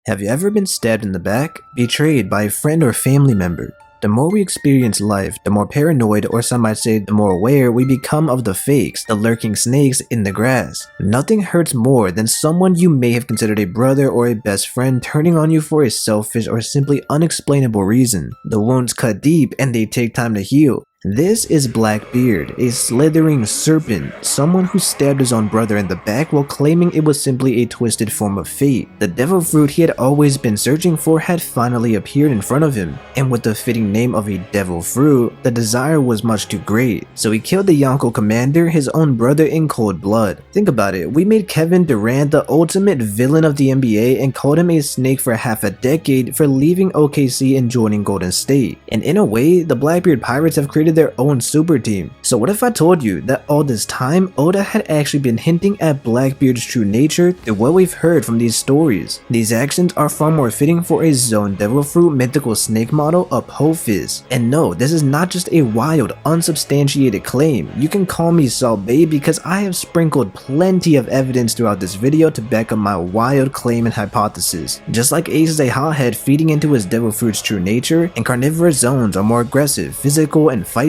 Have you ever been stabbed in the back? Betrayed by a friend or family member? The more we experience life, the more paranoid, or some might say the more aware we become of the fakes, the lurking snakes in the grass. Nothing hurts more than someone you may have considered a brother or a best friend turning on you for a selfish or simply unexplainable reason. The wounds cut deep and they take time to heal. This is Blackbeard, a slithering serpent, someone who stabbed his own brother in the back while claiming it was simply a twisted form of fate. The devil fruit he had always been searching for had finally appeared in front of him, and with the fitting name of a devil fruit, the desire was much too great. So he killed the Yonko commander, his own brother, in cold blood. Think about it, we made Kevin Durant the ultimate villain of the NBA and called him a snake for half a decade for leaving OKC and joining Golden State. And in a way, the Blackbeard Pirates have created their own super team. So what if I told you that all this time Oda had actually been hinting at Blackbeard's true nature through what we've heard from these stories? These actions are far more fitting for a zoan devil fruit mythical snake model, Apophis. And no, this is not just a wild, unsubstantiated claim. You can call me Salt Bae because I have sprinkled plenty of evidence throughout this video to back up my wild claim and hypothesis. Just like Ace is a hothead feeding into his devil fruit's true nature, and carnivorous zoans are more aggressive, physical, and feisty,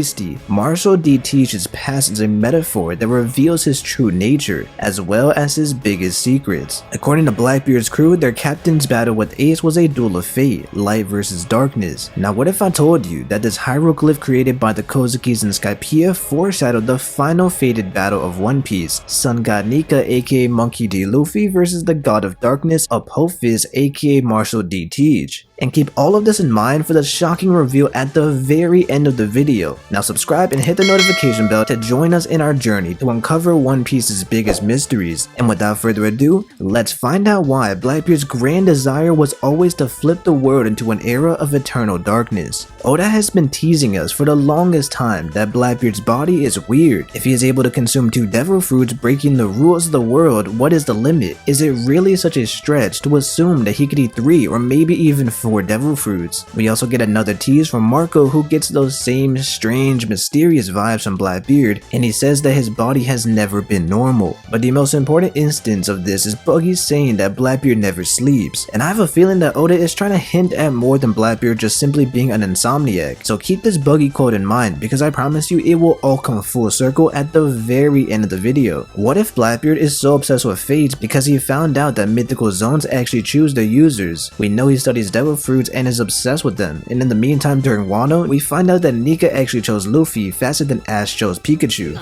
Marshall D teaches past is a metaphor that reveals his true nature, as well as his biggest secrets. According to Blackbeard's crew, their captain's battle with Ace was a duel of fate, light versus darkness. Now what if I told you that this hieroglyph created by the Kozukis and Skypiea foreshadowed the final fated battle of One Piece, Sun God Nika aka Monkey D. Luffy versus the God of Darkness, Apophis aka Marshall D. Teach? And keep all of this in mind for the shocking reveal at the very end of the video. Now subscribe and hit the notification bell to join us in our journey to uncover One Piece's biggest mysteries. And without further ado, let's find out why Blackbeard's grand desire was always to flip the world into an era of eternal darkness. Oda has been teasing us for the longest time that Blackbeard's body is weird. If he is able to consume 2 devil fruits breaking the rules of the world, what is the limit? Is it really such a stretch to assume that he could eat 3 or maybe even 4 devil fruits? We also get another tease from Marco, who gets those same strange, mysterious vibes from Blackbeard, and he says that his body has never been normal. But the most important instance of this is Buggy saying that Blackbeard never sleeps, and I have a feeling that Oda is trying to hint at more than Blackbeard just simply being an insomniac. So keep this Buggy quote in mind, because I promise you it will all come full circle at the very end of the video. What if Blackbeard is so obsessed with fates because he found out that mythical zones actually choose their users? We know he studies devil fruits and is obsessed with them, and in the meantime during Wano, we find out that Nika actually chose Luffy faster than Ash chose Pikachu.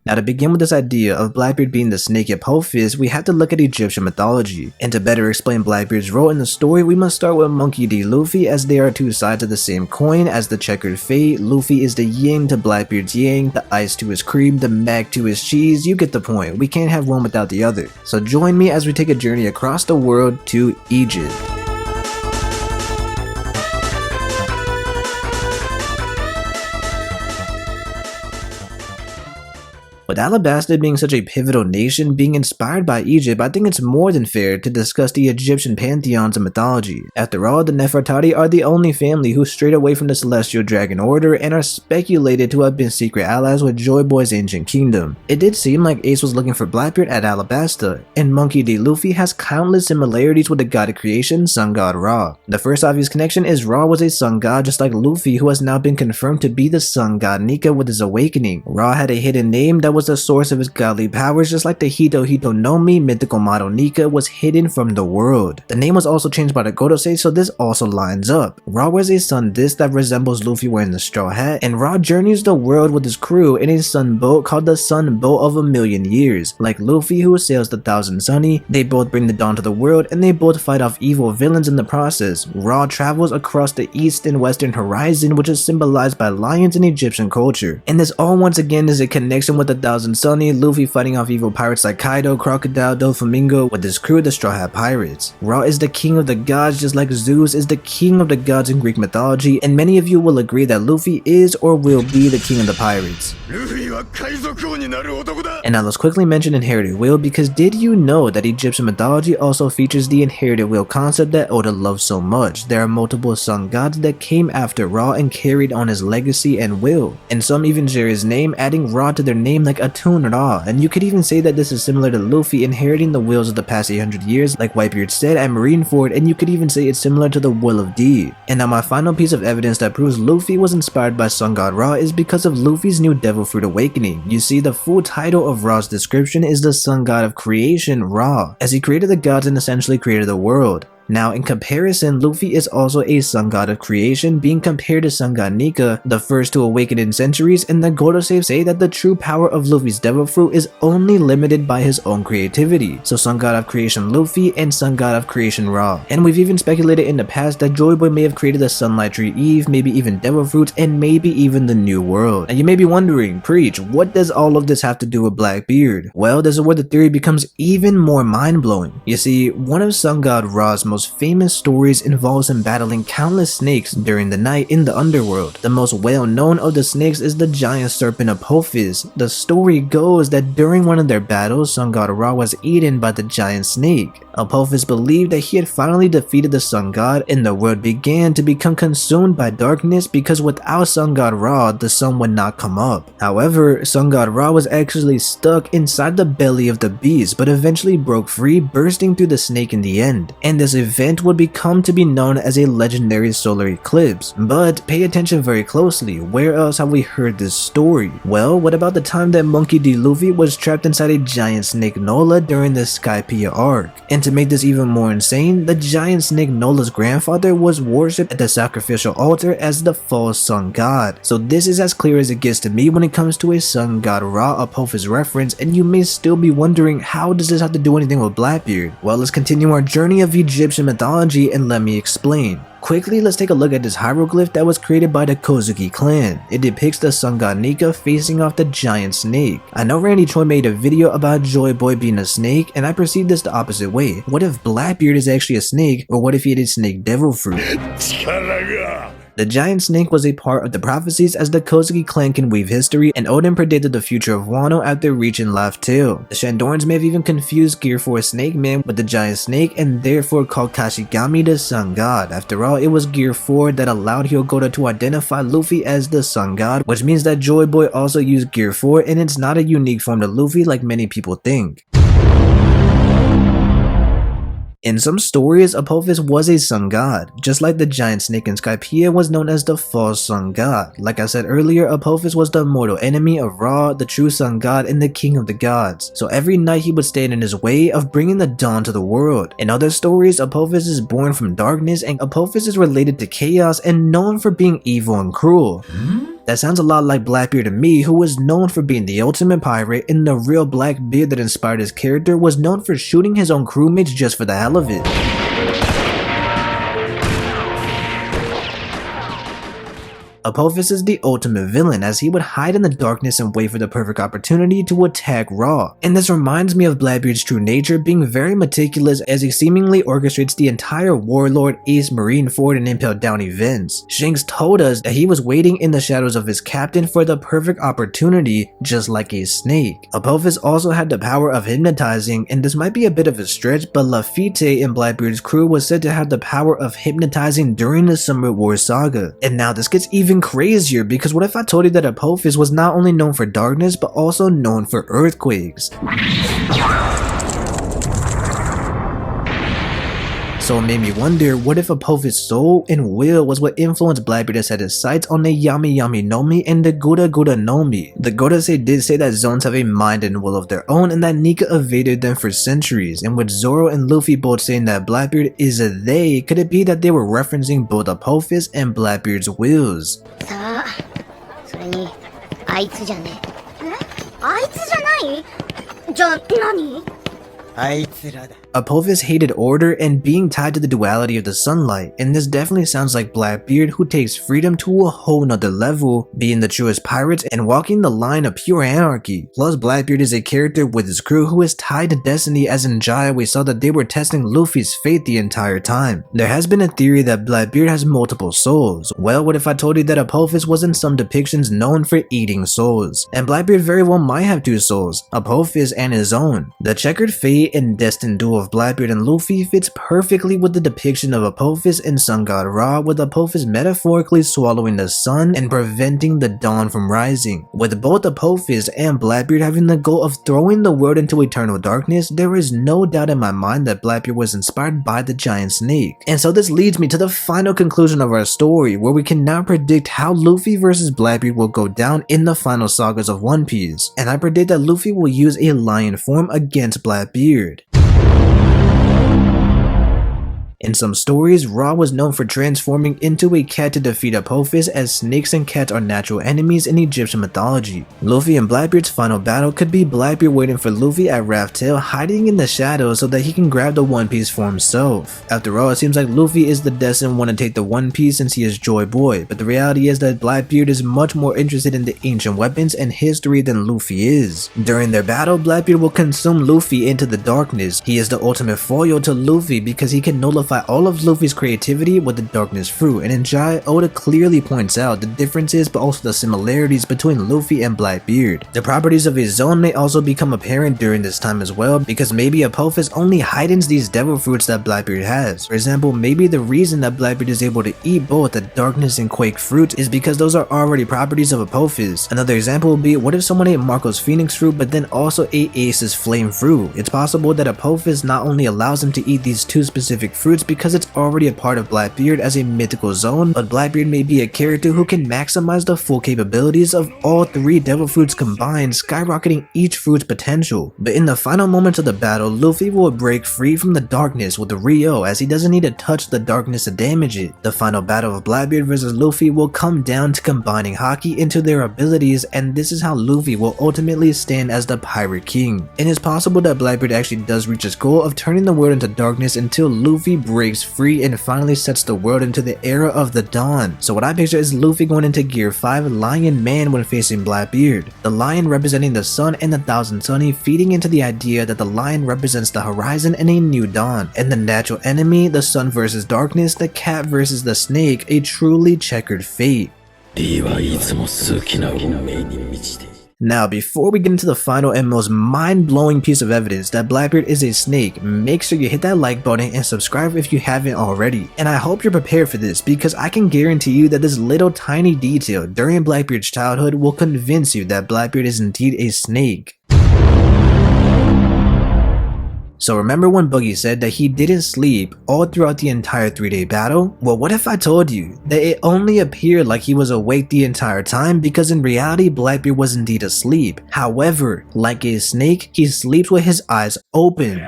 Now to begin with this idea of Blackbeard being the snake Apophis, we have to look at Egyptian mythology. And to better explain Blackbeard's role in the story, we must start with Monkey D. Luffy, as they are 2 sides of the same coin. As the checkered fate, Luffy is the yin to Blackbeard's yang, the ice to his cream, the mac to his cheese. You get the point, we can't have one without the other. So join me as we take a journey across the world to Egypt. With Alabasta being such a pivotal nation being inspired by Egypt, I think it's more than fair to discuss the Egyptian pantheons and mythology. After all, the Nefertari are the only family who strayed away from the Celestial Dragon Order and are speculated to have been secret allies with Joy Boy's ancient kingdom. It did seem like Ace was looking for Blackbeard at Alabasta, and Monkey D. Luffy has countless similarities with the god of creation, Sun God Ra. The first obvious connection is Ra was a sun god just like Luffy, who has now been confirmed to be the sun god Nika with his awakening. Ra had a hidden name that was the source of his godly powers, just like the Hito no Mi mythical model Nika was hidden from the world. The name was also changed by the Godosei, so this also lines up. Ra wears a sun disc that resembles Luffy wearing the straw hat, and Ra journeys the world with his crew in a sun boat called the Sun Boat of a Million Years. Like Luffy, who sails the Thousand Sunny, they both bring the dawn to the world, and they both fight off evil villains in the process. Ra travels across the east and western horizon, which is symbolized by lions in Egyptian culture. And this all once again is a connection with the Thousand Sunny, Luffy fighting off evil pirates like Kaido, Crocodile, Doflamingo with his crew, the Straw Hat Pirates. Ra is the king of the gods, just like Zeus is the king of the gods in Greek mythology, and many of you will agree that Luffy is or will be the king of the pirates. And now let's quickly mention inherited will, because did you know that Egyptian mythology also features the inherited will concept that Oda loves so much? There are multiple sun gods that came after Ra and carried on his legacy and will, and some even share his name, adding Ra to their name like Atun Ra, and you could even say that this is similar to Luffy inheriting the wills of the past 800 years like Whitebeard said at Marineford, and you could even say it's similar to the will of D. And now my final piece of evidence that proves Luffy was inspired by Sun God Ra is because of Luffy's new Devil Fruit awakening. You see, the full title of Ra's description is the Sun God of Creation Ra, as he created the gods and essentially created the world. Now, in comparison, Luffy is also a sun god of creation, being compared to Sun God Nika, the first to awaken in centuries, and the Godosaves say that the true power of Luffy's Devil Fruit is only limited by his own creativity. So Sun God of Creation Luffy and Sun God of Creation Ra. And we've even speculated in the past that Joy Boy may have created the Sunlight Tree Eve, maybe even Devil Fruits, and maybe even the New World. And you may be wondering, Preach, what does all of this have to do with Blackbeard? Well, this is where the theory becomes even more mind-blowing. You see, one of Sun God Ra's most famous stories involves him battling countless snakes during the night in the underworld. The most well-known of the snakes is the giant serpent Apophis. The story goes that during one of their battles, Sun God Ra was eaten by the giant snake. Apophis believed that he had finally defeated the Sun God, and the world began to become consumed by darkness because without Sun God Ra, the sun would not come up. However, Sun God Ra was actually stuck inside the belly of the beast, but eventually broke free, bursting through the snake in the end. And this event would become to be known as a legendary solar eclipse. But pay attention very closely, where else have we heard this story? Well, what about the time that Monkey D. Luffy was trapped inside a giant snake Nola during the Skypiea arc? And to make this even more insane, the giant snake Nola's grandfather was worshipped at the sacrificial altar as the false sun god. So this is as clear as it gets to me when it comes to a Sun God Ra Apophis reference, and you may still be wondering, how does this have to do anything with Blackbeard? Well, let's continue our journey of Egyptian mythology and let me explain. Quickly, let's take a look at this hieroglyph that was created by the Kozuki clan. It depicts the Sun God Nika facing off the giant snake. I know Randy Choi made a video about Joy Boy being a snake, and I perceive this the opposite way. What if Blackbeard is actually a snake, or what if he had a snake devil fruit? The giant snake was a part of the prophecies as the Kozuki clan can weave history, and Odin predicted the future of Wano after reaching Laugh Tale. The Shandorans may have even confused Gear 4 Snake Man with the giant snake and therefore called Kashigami the sun god. After all, it was Gear 4 that allowed Hyogoro to identify Luffy as the sun god, which means that Joy Boy also used Gear 4, and it's not a unique form to Luffy like many people think. In some stories, Apophis was a sun god, just like the giant snake in Skypiea was known as the false sun god. Like I said earlier, Apophis was the mortal enemy of Ra, the true sun god and the king of the gods. So every night he would stand in his way of bringing the dawn to the world. In other stories, Apophis is born from darkness, and Apophis is related to chaos and known for being evil and cruel. That sounds a lot like Blackbeard to me, who was known for being the ultimate pirate, and the real Blackbeard that inspired his character was known for shooting his own crewmates just for the hell of it. Apophis is the ultimate villain, as he would hide in the darkness and wait for the perfect opportunity to attack Ra. And this reminds me of Blackbeard's true nature, being very meticulous as he seemingly orchestrates the entire Warlord, Ace, Marineford, and Impel Down events. Shanks told us that he was waiting in the shadows of his captain for the perfect opportunity, just like a snake. Apophis also had the power of hypnotizing, and this might be a bit of a stretch, but Lafitte in Blackbeard's crew was said to have the power of hypnotizing during the Summer War saga. And now this gets even crazier, because what if I told you that Apophis was not only known for darkness but also known for earthquakes? So it made me wonder, what if Apophis' soul and will was what influenced Blackbeard to set his sights on the Yami Yami no Mi and the Gura Gura no Mi? The Godasei did say that zoans have a mind and will of their own, and that Nika evaded them for centuries, and with Zoro and Luffy both saying that Blackbeard is a they, could it be that they were referencing both Apophis and Blackbeard's wills? さあ、それにあいつじゃねえ。あいつじゃない？じゃあ何？あいつらだ。Apophis hated order and being tied to the duality of the sunlight, and this definitely sounds like Blackbeard, who takes freedom to a whole nother level, being the truest pirates and walking the line of pure anarchy. Plus, Blackbeard is a character with his crew who is tied to destiny, as in Jaya we saw that they were testing Luffy's fate the entire time. There has been a theory that Blackbeard has multiple souls. Well, what if I told you that Apophis was in some depictions known for eating souls? And Blackbeard very well might have two souls, Apophis and his own. The checkered fate and destined duel of Blackbeard and Luffy fits perfectly with the depiction of Apophis and Sun God Ra, with Apophis metaphorically swallowing the sun and preventing the dawn from rising. With both Apophis and Blackbeard having the goal of throwing the world into eternal darkness, there is no doubt in my mind that Blackbeard was inspired by the giant snake. And so this leads me to the final conclusion of our story, where we can now predict how Luffy versus Blackbeard will go down in the final sagas of One Piece. And I predict that Luffy will use a lion form against Blackbeard. In some stories, Ra was known for transforming into a cat to defeat Apophis, as snakes and cats are natural enemies in Egyptian mythology. Luffy and Blackbeard's final battle could be Blackbeard waiting for Luffy at Raftail, hiding in the shadows so that he can grab the One Piece for himself. After all, it seems like Luffy is the destined one to take the One Piece since he is Joy Boy, but the reality is that Blackbeard is much more interested in the ancient weapons and history than Luffy is. During their battle, Blackbeard will consume Luffy into the darkness. He is the ultimate foil to Luffy because he can nullify all of Luffy's creativity with the darkness fruit, and in Jai, Oda clearly points out the differences but also the similarities between Luffy and Blackbeard. The properties of his zoan may also become apparent during this time as well, because maybe Apophis only heightens these devil fruits that Blackbeard has. For example, maybe the reason that Blackbeard is able to eat both the darkness and quake fruits is because those are already properties of Apophis. Another example would be, what if someone ate Marco's phoenix fruit but then also ate Ace's flame fruit? It's possible that Apophis not only allows him to eat these two specific fruits because it's already a part of Blackbeard as a mythical zoan, but Blackbeard may be a character who can maximize the full capabilities of all three devil fruits combined, skyrocketing each fruit's potential. But in the final moments of the battle, Luffy will break free from the darkness with the Rio, as he doesn't need to touch the darkness to damage it. The final battle of Blackbeard versus Luffy will come down to combining Haki into their abilities, and this is how Luffy will ultimately stand as the Pirate King. It is possible that Blackbeard actually does reach his goal of turning the world into darkness until Luffy breaks free and finally sets the world into the era of the dawn. So what I picture is Luffy going into Gear 5 Lion Man when facing Blackbeard. The lion representing the sun and the Thousand Sunny, feeding into the idea that the lion represents the horizon and a new dawn, and the natural enemy, the sun versus darkness, the cat versus the snake, a truly checkered fate. Now, before we get into the final and most mind-blowing piece of evidence that Blackbeard is a snake, make sure you hit that like button and subscribe if you haven't already. And I hope you're prepared for this, because I can guarantee you that this little tiny detail during Blackbeard's childhood will convince you that Blackbeard is indeed a snake. So remember when Buggy said that he didn't sleep all throughout the entire 3-day battle? Well, what if I told you that it only appeared like he was awake the entire time, because in reality Blackbeard was indeed asleep. However, like a snake, he sleeps with his eyes open.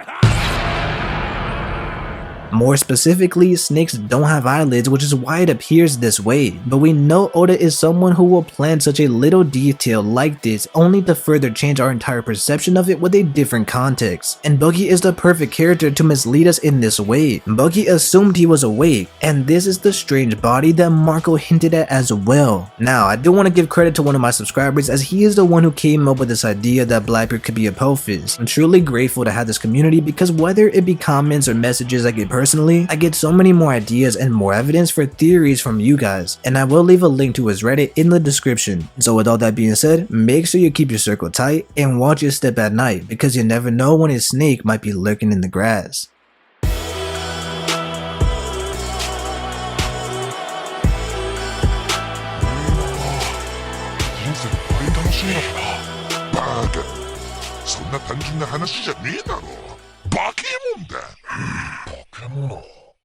More specifically, snakes don't have eyelids, which is why it appears this way. But we know Oda is someone who will plan such a little detail like this only to further change our entire perception of it with a different context. And Buggy is the perfect character to mislead us in this way. Buggy assumed he was awake, and this is the strange body that Marco hinted at as well. Now, I do want to give credit to one of my subscribers, as he is the one who came up with this idea that Blackbeard could be Apophis. I'm truly grateful to have this community, because whether it be comments or messages I get personally, I get so many more ideas and more evidence for theories from you guys, and I will leave a link to his Reddit in the description. So with all that being said, make sure you keep your circle tight and watch your step at night, because you never know when a snake might be lurking in the grass. 나 단순한 하나씩 아니다로. 化け物だ。化け物。